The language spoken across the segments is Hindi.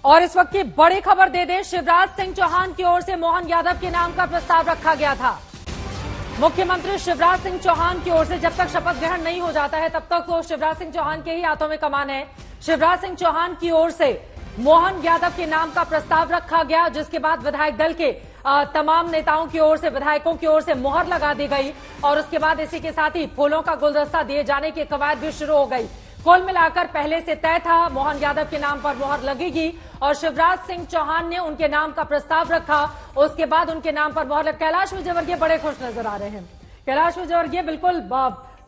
और इस वक्त की बड़ी खबर दे दें, शिवराज सिंह चौहान की ओर से मोहन यादव के नाम का प्रस्ताव रखा गया था। मुख्यमंत्री शिवराज सिंह चौहान की ओर से जब तक शपथ ग्रहण नहीं हो जाता है तब तक तो शिवराज सिंह चौहान के ही हाथों में कमान है। शिवराज सिंह चौहान की ओर से मोहन यादव के नाम का प्रस्ताव रखा गया, जिसके बाद विधायक दल के तमाम नेताओं की ओर से, विधायकों की ओर से मुहर लगा दी गई और उसके बाद इसी के साथ ही फूलों का गुलदस्ता दिए जाने की कवायद भी शुरू हो गई। कुल मिलाकर पहले से तय था मोहन यादव के नाम पर मुहर लगेगी और शिवराज सिंह चौहान ने उनके नाम का प्रस्ताव रखा। उसके बाद उनके नाम पर मुहर लग। कैलाश विजयवर्गीय बड़े खुश नजर आ रहे हैं। कैलाश विजयवर्गीय बिल्कुल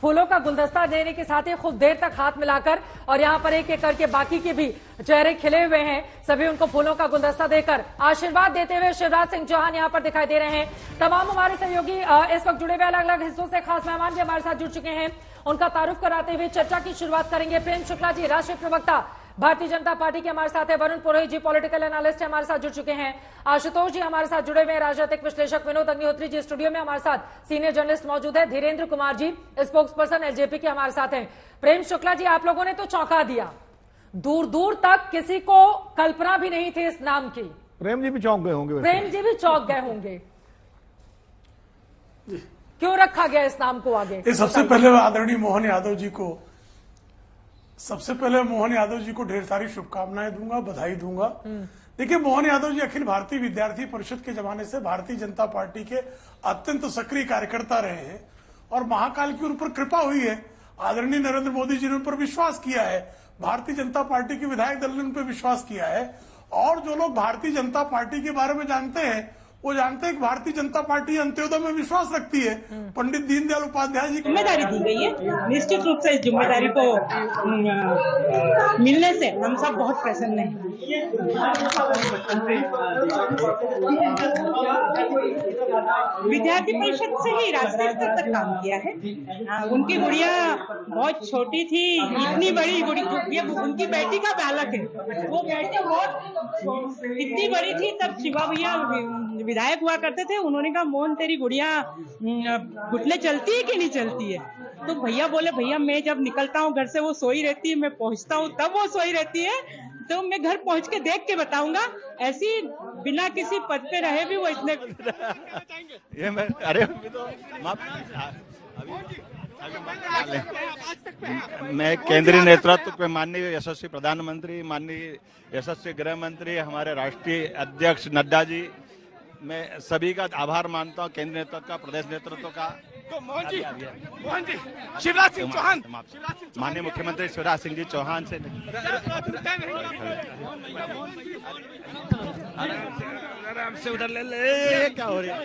फूलों का गुलदस्ता देने के साथ ही खूब देर तक हाथ मिलाकर और यहाँ पर एक एक करके बाकी के भी चेहरे खिले हुए हैं, सभी उनको फूलों का गुलदस्ता देकर आशीर्वाद देते हुए शिवराज सिंह चौहान यहाँ पर दिखाई दे रहे हैं। तमाम हमारे सहयोगी इस वक्त जुड़े हुए अलग अलग हिस्सों से, खास मेहमान भी हमारे साथ जुड़ चुके हैं। उनका तारुफ कराते हुए चर्चा की शुरुआत करेंगे। प्रेम शुक्ला जी, राष्ट्रीय प्रवक्ता भारतीय जनता पार्टी के हमारे साथ है। वरुण पुरोहित जी, पॉलिटिकल एनालिस्ट हमारे साथ जुड़ चुके हैं। आशुतोष जी हमारे साथ जुड़े हुए हैं, राजनीतिक विश्लेषक। विनोद अग्निहोत्री जी स्टूडियो में हमारे साथ सीनियर जर्नलिस्ट मौजूद है। Dhirendra Kumar ji spokes person LJP के हमारे साथ हैं। प्रेम शुक्ला जी, आप लोगों ने तो चौंका दिया, दूर दूर तक किसी को कल्पना भी नहीं थी इस नाम की। प्रेम जी भी चौंक गए होंगे। प्रेम जी भी चौंक गए होंगे। क्यों रखा गया इस नाम को आगे? सबसे पहले आदरणीय मोहन यादव जी को ढेर सारी शुभकामनाएं दूंगा, बधाई दूंगा। देखिए, मोहन यादव जी अखिल भारतीय विद्यार्थी परिषद के जमाने से भारतीय जनता पार्टी के अत्यंत सक्रिय कार्यकर्ता रहे हैं और महाकाल की उन पर कृपा हुई है। आदरणीय नरेंद्र मोदी जी ने उन पर विश्वास किया है, भारतीय जनता पार्टी के विधायक दल ने उन पर विश्वास किया है और जो लोग भारतीय जनता पार्टी के बारे में जानते हैं वो जानते हैं कि भारतीय जनता पार्टी अंत्योदय में विश्वास रखती है। पंडित दीनदयाल उपाध्याय जी जिम्मेदारी दी गई है, निश्चित रूप से इस जिम्मेदारी को मिलने से हम सब बहुत प्रसन्न हैं। विद्यार्थी परिषद से ही राष्ट्रीय स्तर तक काम किया है। उनकी गुड़िया बहुत छोटी थी, इतनी बड़ी गुड़िया, उनकी बेटी का बालक है, वो बेटी बहुत इतनी बड़ी थी तब शिवा भैया विधायक हुआ करते थे। उन्होंने कहा, मोहन तेरी गुड़िया घुटने चलती है कि नहीं चलती है? तो भैया बोले, भैया मैं जब निकलता हूँ घर से वो सोई रहती है, मैं पहुँचता हूँ तब वो सोई रहती है, तो मैं घर पहुँच के देख के बताऊंगा। ऐसी बिना किसी पद पे रहे भी वो इतने ये मैं अरे मैं केंद्रीय नेतृत्व पे माननीय यशस्वी प्रधानमंत्री, माननीय यशस्वी गृह मंत्री, हमारे राष्ट्रीय अध्यक्ष नड्डा जी, मैं सभी का आभार मानता हूँ, केंद्रीय नेतृत्व का, प्रदेश नेतृत्व का। तो मोहन जी शिवराज सिंह चौहान, माननीय मुख्यमंत्री शिवराज सिंह जी चौहान से आराम से उधर ले क्या हो रही है?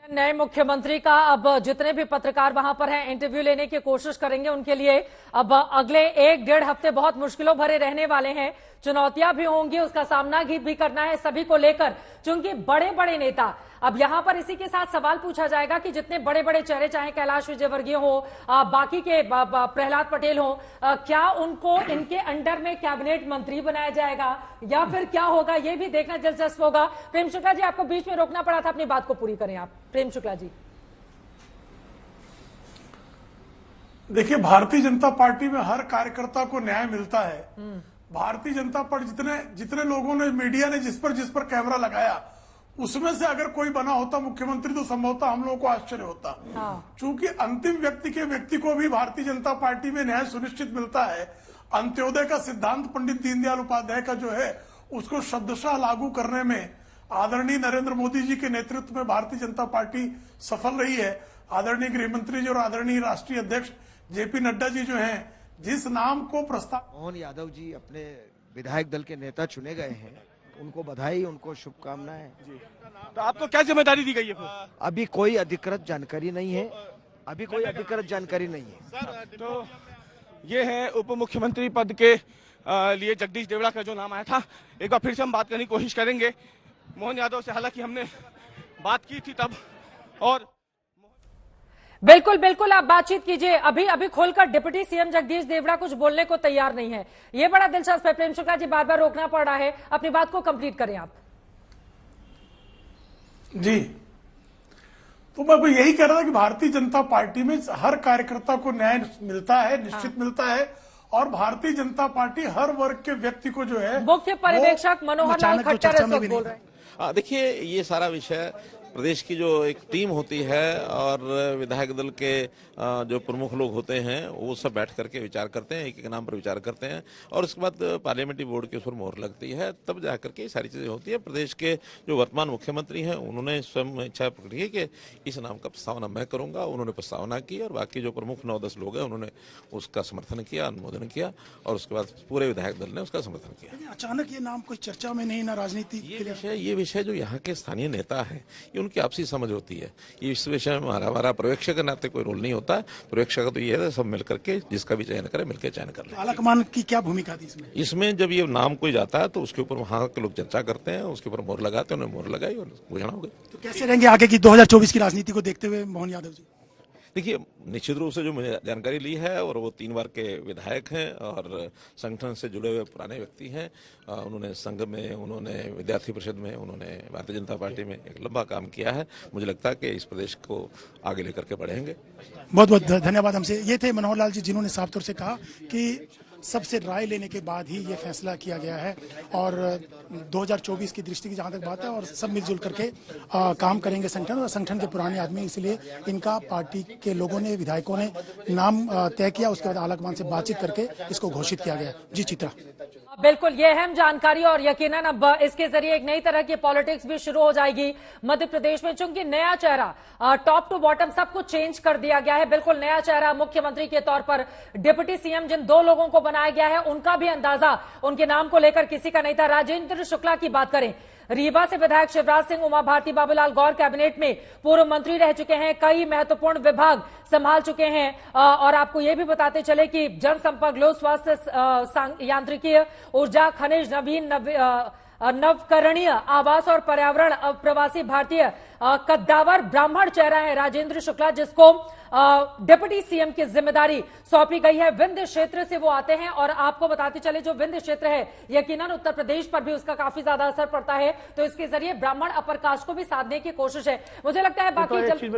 नए मुख्यमंत्री का अब जितने भी पत्रकार वहां पर हैं इंटरव्यू लेने की कोशिश करेंगे, उनके लिए अब अगले 1-1.5 हफ्ते बहुत मुश्किलों भरे रहने वाले हैं। चुनौतियां भी होंगी, उसका सामना भी करना है सभी को लेकर, क्योंकि बड़े बड़े नेता। अब यहां पर इसी के साथ सवाल पूछा जाएगा कि जितने बड़े बड़े चेहरे, चाहे कैलाश विजयवर्गीय हो, बाकी के प्रहलाद पटेल हो, क्या उनको इनके अंडर में कैबिनेट मंत्री बनाया जाएगा या फिर क्या होगा, ये भी देखना दिलचस्प होगा। प्रेम शुक्ला जी, आपको बीच में रोकना पड़ा था, अपनी बात को पूरी करें आप। प्रेम शुक्ला जी, देखिए, भारतीय जनता पार्टी में हर कार्यकर्ता को न्याय मिलता है। भारतीय जनता पार्टी जितने लोगों ने, मीडिया ने जिस पर कैमरा लगाया, उसमें से अगर कोई बना होता मुख्यमंत्री तो संभवतः हम लोगों को आश्चर्य होता। चूंकि अंतिम व्यक्ति को भी भारतीय जनता पार्टी में न्याय सुनिश्चित मिलता है। अंत्योदय का सिद्धांत पंडित दीनदयाल उपाध्याय का जो है उसको शब्दशः लागू करने में आदरणीय नरेंद्र मोदी जी के नेतृत्व में भारतीय जनता पार्टी सफल रही है। आदरणीय गृहमंत्री जी और आदरणीय राष्ट्रीय अध्यक्ष जेपी नड्डा जी जो हैं, जिस नाम को प्रस्ताव मोहन यादव जी अपने विधायक दल के नेता चुने गए हैं, उनको बधाई, उनको शुभकामनाएं। तो आपको क्या जिम्मेदारी दी गई है? अभी कोई अधिकृत जानकारी नहीं है, सर, तो ये है उप मुख्यमंत्री पद के लिए जगदीश देवड़ा का जो नाम आया था। एक बार फिर से हम बात करने की कोशिश करेंगे मोहन यादव से, हालांकि हमने बात की थी तब। और बिल्कुल बिल्कुल आप बातचीत कीजिए। अभी खोलकर डिप्टी सीएम जगदीश देवड़ा कुछ बोलने को तैयार नहीं है, ये बड़ा दिलचस्प है। प्रेम शुक्ला जी, बार बार रोकना पड़ रहा है, अपनी बात को कंप्लीट करें आप। जी, तो मैं यही कह रहा था कि भारतीय जनता पार्टी में हर कार्यकर्ता को न्याय मिलता है, निश्चित मिलता है, और भारतीय जनता पार्टी हर वर्ग के व्यक्ति को जो है मुख्य पर्यवेक्षक मनोहर लाल खट्टर इस वक्त बोल रहे हैं। देखिए, ये सारा विषय प्रदेश की जो एक टीम होती है और विधायक दल के जो प्रमुख लोग होते हैं वो सब बैठ करके विचार करते हैं, एक एक नाम पर विचार करते हैं और उसके बाद पार्लियामेंट्री बोर्ड के उस पर मोहर लगती है, तब जाकर के सारी चीजें होती है। प्रदेश के जो वर्तमान मुख्यमंत्री हैं उन्होंने स्वयं इच्छा प्रकट की कि इस नाम का प्रस्तावना मैं करूंगा, उन्होंने प्रस्तावना की और बाकी जो प्रमुख 9-10 लोग हैं उन्होंने उसका समर्थन किया, अनुमोदन किया और उसके बाद पूरे विधायक दल ने उसका समर्थन किया। अचानक ये नाम कोई चर्चा में नहीं, ना राजनीति ये विषय जो यहाँ के स्थानीय नेता है उनकी आपसी समझ होती है। इस विषय में हमारा पर्यवेक्षक के नाते कोई रोल नहीं होता है। पर्यवेक्षक तो ये है सब मिलकर के जिसका भी चयन करे मिलकर चयन कर ले। आलाकमान की क्या भूमिका थी इसमें? इसमें जब ये नाम कोई जाता है तो उसके ऊपर वहाँ के लोग चर्चा करते हैं, उसके ऊपर मोहर लगाते हैं, उन्होंने मोहर लगाई और घोषणा हो गई। तो कैसे रहेंगे आगे की 2024 की राजनीति को देखते हुए मोहन यादव जी? देखिए, निश्चित रूप से जो मुझे जानकारी ली है और वो 3 बार के विधायक हैं और संगठन से जुड़े हुए पुराने व्यक्ति हैं। उन्होंने संघ में, उन्होंने विद्यार्थी परिषद में, उन्होंने भारतीय जनता पार्टी में एक लंबा काम किया है। मुझे लगता है कि इस प्रदेश को आगे लेकर के बढ़ेंगे। बहुत बहुत धन्यवाद। हमसे ये थे मनोहर लाल जी, जिन्होंने साफ तौर से कहा कि सबसे राय लेने के बाद ही ये फैसला किया गया है और 2024 की दृष्टि की जहां तक बात है और सब मिलजुल करके काम करेंगे संगठन, और संगठन के पुराने आदमी, इसलिए इनका पार्टी के लोगों ने, विधायकों ने नाम तय किया, उसके बाद आलाकमान से बातचीत करके इसको घोषित किया गया। जी चित्रा। बिल्कुल, ये अहम जानकारी और यकीनन अब इसके जरिए एक नई तरह की पॉलिटिक्स भी शुरू हो जाएगी मध्य प्रदेश में, चूंकि नया चेहरा टॉप टू बॉटम सब कुछ चेंज कर दिया गया है। बिल्कुल नया चेहरा मुख्यमंत्री के तौर पर डिप्टी सीएम जिन 2 लोगों को बनाया गया है उनका भी अंदाजा उनके नाम को लेकर किसी का नहीं था। राजेंद्र शुक्ला की बात करें, रीवा से विधायक शिवराज सिंह, उमा भारती, बाबूलाल गौर कैबिनेट में पूर्व मंत्री रह चुके हैं, कई महत्वपूर्ण विभाग संभाल चुके हैं और आपको यह भी बताते चले कि जनसंपर्क, लोक स्वास्थ्य, यांत्रिकी, ऊर्जा, खनिज, नवकरणीय, आवास और पर्यावरण, प्रवासी भारतीय, कद्दावर ब्राह्मण चेहरा है राजेंद्र शुक्ला, जिसको डिप्टी सीएम की जिम्मेदारी सौंपी गई है। विंध्य क्षेत्र से वो आते हैं और आपको बताते चले जो विंध्य क्षेत्र है यकीनन उत्तर प्रदेश पर भी उसका काफी ज्यादा असर पड़ता है, तो इसके जरिए ब्राह्मण अपर कास्ट को भी साधने की कोशिश है। मुझे लगता है बाकी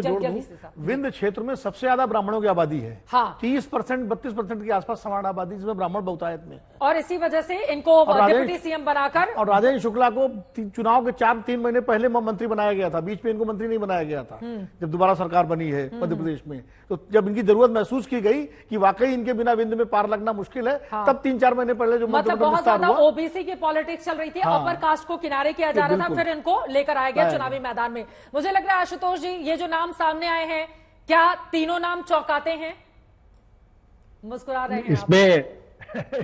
विंध्य क्षेत्र में सबसे ज्यादा ब्राह्मणों की आबादी है। हाँ, 30%, 32% के आसपास समान आबादी जिसमें ब्राह्मण बहुतायत में, और इसी वजह से इनको डिप्टी सीएम बनाकर, और राजेंद्र शुक्ला को चुनाव के 4-3 महीने पहले मंत्री बनाया गया था, बीच में इनको मंत्री नहीं बनाया गया था जब दोबारा सरकार बनी है मध्य प्रदेश में। तो जब इनकी जरूरत महसूस की गई कि वाकई इनके बिना विंध्य में पार लगना मुश्किल है, हाँ। तब 3-4 महीने पहले जो मतलब बहुत ज्यादा ओबीसी की पॉलिटिक्स चल रही थी, हाँ। अपर कास्ट को किनारे किया जा रहा था, फिर इनको लेकर आया गया चुनावी मैदान में। मुझे लग रहा है आशुतोष जी, ये जो नाम सामने आए हैं, क्या तीनों नाम चौंकाते हैं? मुस्कुरा रहे हैं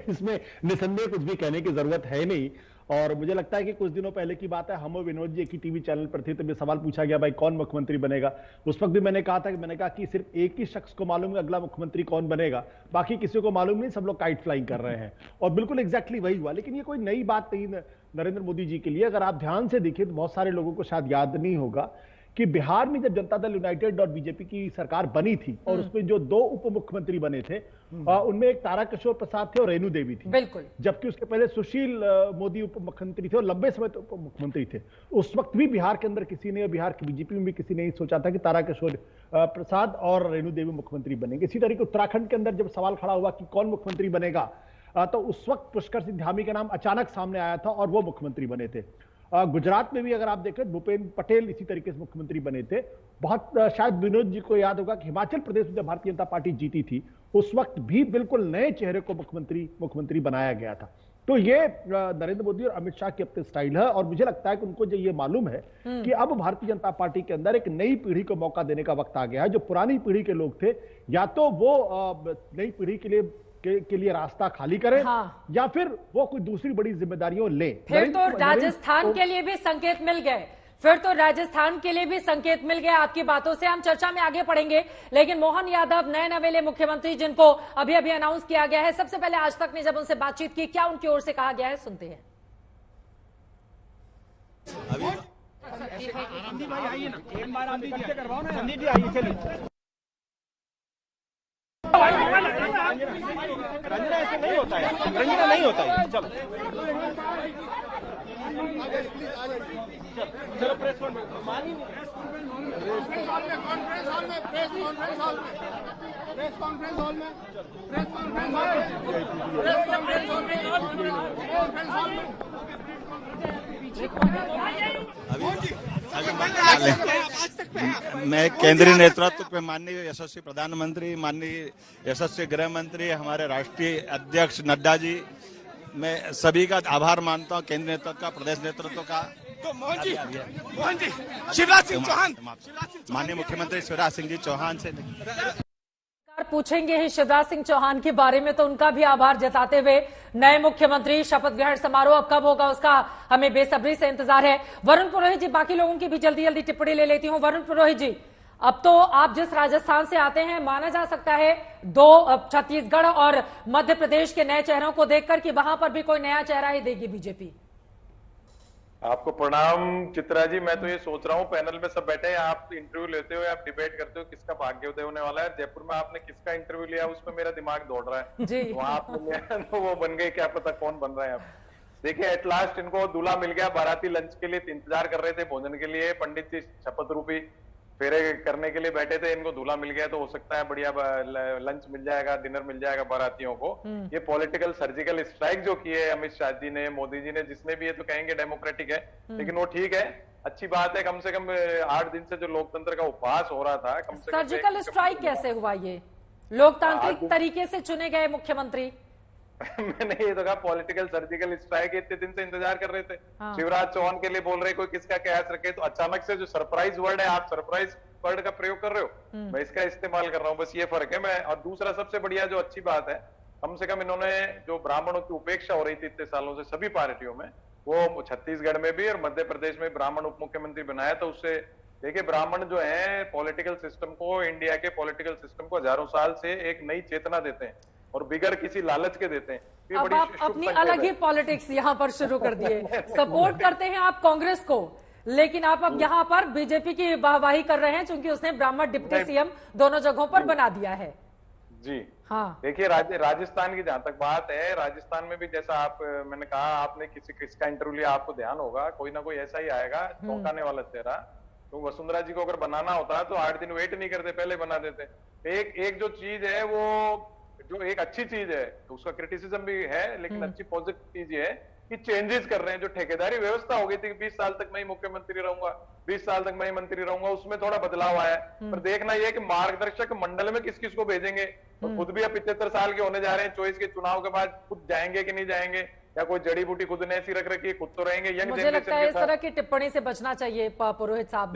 इसमें निसंदेह कुछ भी कहने की जरूरत है नहीं। और मुझे लगता है कि कुछ दिनों पहले की बात है, हम और विनोद जी एक ही टीवी चैनल पर थे, तब ये सवाल पूछा गया भाई कौन मुख्यमंत्री बनेगा। उस वक्त भी मैंने कहा कि सिर्फ एक ही शख्स को मालूम है अगला मुख्यमंत्री कौन बनेगा, बाकी किसी को मालूम नहीं, सब लोग काइट फ्लाइंग कर रहे हैं। और बिल्कुल एग्जैक्टली वही हुआ। लेकिन ये कोई नई बात नहीं नरेंद्र मोदी जी के लिए। अगर आप ध्यान से देखिए तो बहुत सारे लोगों को शायद याद नहीं होगा कि बिहार में जब जनता दल यूनाइटेड और बीजेपी की सरकार बनी थी और उसमें जो 2 उप मुख्यमंत्री बने थे, उनमें एक तारकिशोर प्रसाद थे और रेणु देवी थी। बिल्कुल। जबकि उसके पहले सुशील मोदी उप मुख्यमंत्री थे और लंबे समय तक उप मुख्यमंत्री थे। उस वक्त भी बिहार के अंदर किसी ने, बिहार की बीजेपी में भी किसी ने सोचा था कि तारकिशोर प्रसाद और रेणु देवी मुख्यमंत्री बनेंगे। इसी तरीके उत्तराखंड के अंदर जब सवाल खड़ा हुआ कि कौन मुख्यमंत्री बनेगा, तो उस वक्त पुष्कर सिंह धामी का नाम अचानक सामने आया था और वो मुख्यमंत्री बने थे। गुजरात में भी अगर आप देखें भूपेन्द्र पटेल इसी तरीके से मुख्यमंत्री बने थे। बहुत शायद विनोद जी को याद होगा कि हिमाचल प्रदेश में जब भारतीय जनता पार्टी जीती थी उस वक्त भी बिल्कुल नए चेहरे को मुख्यमंत्री बनाया गया था। तो ये नरेंद्र मोदी और अमित शाह की अपनी स्टाइल है और मुझे लगता है कि उनको जो ये मालूम है कि अब भारतीय जनता पार्टी के अंदर एक नई पीढ़ी को मौका देने का वक्त आ गया है। जो पुरानी पीढ़ी के लोग थे या तो वो नई पीढ़ी के लिए रास्ता खाली करें, हाँ। या फिर वो कोई दूसरी बड़ी जिम्मेदारियां ले। फिर तो राजस्थान के लिए भी संकेत मिल गए, आपकी बातों से हम चर्चा में आगे बढ़ेंगे। लेकिन मोहन यादव नए नवेले मुख्यमंत्री जिनको अभी अभी अनाउंस किया गया है, सबसे पहले आज तक ने जब उनसे बातचीत की, क्या उनकी ओर से कहा गया है, सुनते हैं। रंजना ऐसे नहीं होता है, रंजना नहीं होता है। चलो मैं केंद्रीय नेतृत्व पे माननीय यशस्वी प्रधानमंत्री, माननीय यशस्वी गृह मंत्री, हमारे राष्ट्रीय अध्यक्ष नड्डा जी, मैं सभी का आभार मानता हूं, केंद्रीय नेतृत्व का, प्रदेश नेतृत्व का। तो मोहन जी शिवराज सिंह चौहान, माननीय मुख्यमंत्री शिवराज सिंह जी चौहान से पूछेंगे ही शिवराज सिंह चौहान के बारे में, तो उनका भी आभार जताते हुए नए मुख्यमंत्री शपथ ग्रहण समारोह अब कब होगा उसका हमें बेसब्री से इंतजार है। वरुण पुरोहित जी, बाकी लोगों की भी जल्दी जल्दी टिप्पणी ले लेती हूं। वरुण पुरोहित जी, अब तो आप जिस राजस्थान से आते हैं, माना जा सकता है छत्तीसगढ़ और मध्य प्रदेश के नए चेहरों को देखकर कि वहां पर भी कोई नया चेहरा ही देगी बीजेपी। आपको प्रणाम चित्रा जी। मैं तो ये सोच रहा हूँ पैनल में सब बैठे हैं, आप इंटरव्यू लेते हो, आप डिबेट करते हो किसका भाग्योदय होने वाला है। जयपुर में आपने किसका इंटरव्यू लिया उसमें मेरा दिमाग दौड़ रहा है जी। वहां आपने लिया तो वो बन गए, क्या पता कौन बन रहा है। आप देखिए एट लास्ट इनको दूल्हा मिल गया। बाराती लंच के लिए इंतजार कर रहे थे, भोजन के लिए, पंडित जी शपथ रूपी फेरे करने के लिए बैठे थे, इनको दूल्हा मिल गया तो हो सकता है बढ़िया लंच मिल जाएगा, डिनर मिल जाएगा बारातियों को। ये पॉलिटिकल सर्जिकल स्ट्राइक जो किए अमित शाह जी ने, मोदी जी ने, जिसने भी ये तो कहेंगे डेमोक्रेटिक है, लेकिन वो ठीक है, अच्छी बात है। कम से कम 8 दिन से जो लोकतंत्र का उपवास हो रहा था, कम से कम सर्जिकल स्ट्राइक कैसे हुआ? ये लोकतांत्रिक तरीके से चुने गए मुख्यमंत्री। मैंने ये तो कहा पॉलिटिकल सर्जिकल स्ट्राइक, इतने दिन से इंतजार कर रहे थे। शिवराज चौहान के लिए बोल रहे कोई किसका कयास रखे, तो अचानक से जो सरप्राइज वर्ड है, आप सरप्राइज वर्ड का प्रयोग कर रहे हो, मैं इसका इस्तेमाल कर रहा हूँ, बस ये फर्क है। मैं और दूसरा सबसे बढ़िया जो अच्छी बात है, कम से कम इन्होंने जो ब्राह्मणों की उपेक्षा हो रही थी इतने सालों से सभी पार्टियों में, वो छत्तीसगढ़ में भी और मध्य प्रदेश में ब्राह्मण उप मुख्यमंत्री बनाया। तो उससे देखिए ब्राह्मण जो है पॉलिटिकल सिस्टम को, इंडिया के पॉलिटिकल सिस्टम को हजारों साल से एक नई चेतना देते हैं और बिगड़ किसी लालच के देते हैं। अब आप अपनी अलग ही पॉलिटिक्स यहाँ पर शुरू कर दिए। सपोर्ट करते हैं आप कांग्रेस को, लेकिन आप अब यहाँ पर बीजेपी की वाहवाही कर रहे हैं क्योंकि उसने ब्राह्मण डिप्टी सीएम दोनों जगहों पर बना दिया है। जी हाँ, देखिए राजस्थान की जहां तक बात है, राजस्थान में भी जैसा आप मैंने कहा, आपने किसका इंटरव्यू लिया, आपको ध्यान होगा कोई ना कोई ऐसा ही आएगा चौंकाने वाला चेहरा। तो वसुंधरा जी को अगर बनाना होता तो 8 दिन वेट नहीं करते, पहले बना देते। एक जो चीज है, वो जो एक अच्छी चीज है, उसका क्रिटिसिज्म भी है, लेकिन अच्छी पॉजिटिव चीज ये है कि चेंजेस कर रहे हैं। जो ठेकेदारी व्यवस्था हो गई थी कि 20 साल तक मैं ही मुख्यमंत्री रहूंगा, 20 साल तक मैं ही मंत्री रहूंगा, उसमें थोड़ा बदलाव आया है। पर देखना यह कि मार्गदर्शक मंडल में किस किस को भेजेंगे। तो खुद भी अब 75 साल के होने जा रहे हैं, 24 के चुनाव के बाद खुद जाएंगे कि नहीं जाएंगे, या कोई जड़ी बूटी खुद ने ऐसी रख रखी है, खुद तो रहेंगे। मुझे लगता है इस तरह की टिप्पणी से बचना चाहिए पुरोहित साहब।